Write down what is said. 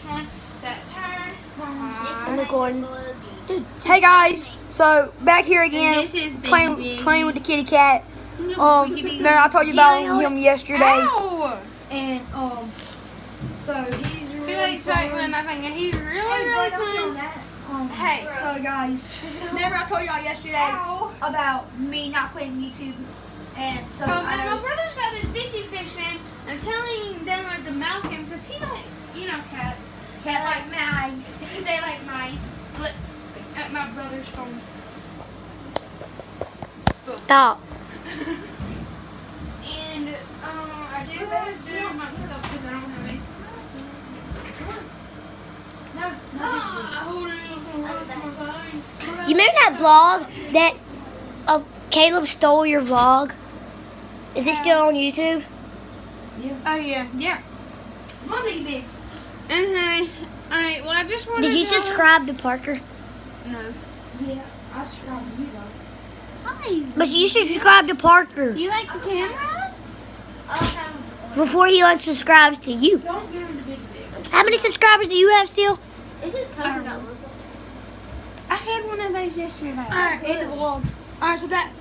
first one. That's her. I'm recording. Dude, hey guys, so back here again, And this is playing with the kitty cat. Remember I told you about him yesterday, Ow! and so he's He really likes biting fun. my finger. He's really, Hey, really don't show fun. that. Hey. So guys, remember I told y'all yesterday Ow. about me not quitting YouTube, and so And I my know. brother's got this fishy fish man. I'm telling him download the mouse game because he like, cats. Cat like mice. They like mice. Look at my brother's phone. Stop. And I didn't want to do it myself because I don't have any. You remember that vlog that Caleb stole your vlog? Is it still on YouTube? Oh yeah. My big. Alright, well I just wanted Did you to subscribe to Parker? No. Yeah, I subscribed to you though. Hi. But you should subscribe to Parker You like the camera? before he unsubscribes to you. Don't give him the big. How many subscribers do you have still? It's just coconut. I had one of those yesterday. Alright, end of the vlog. Alright, so that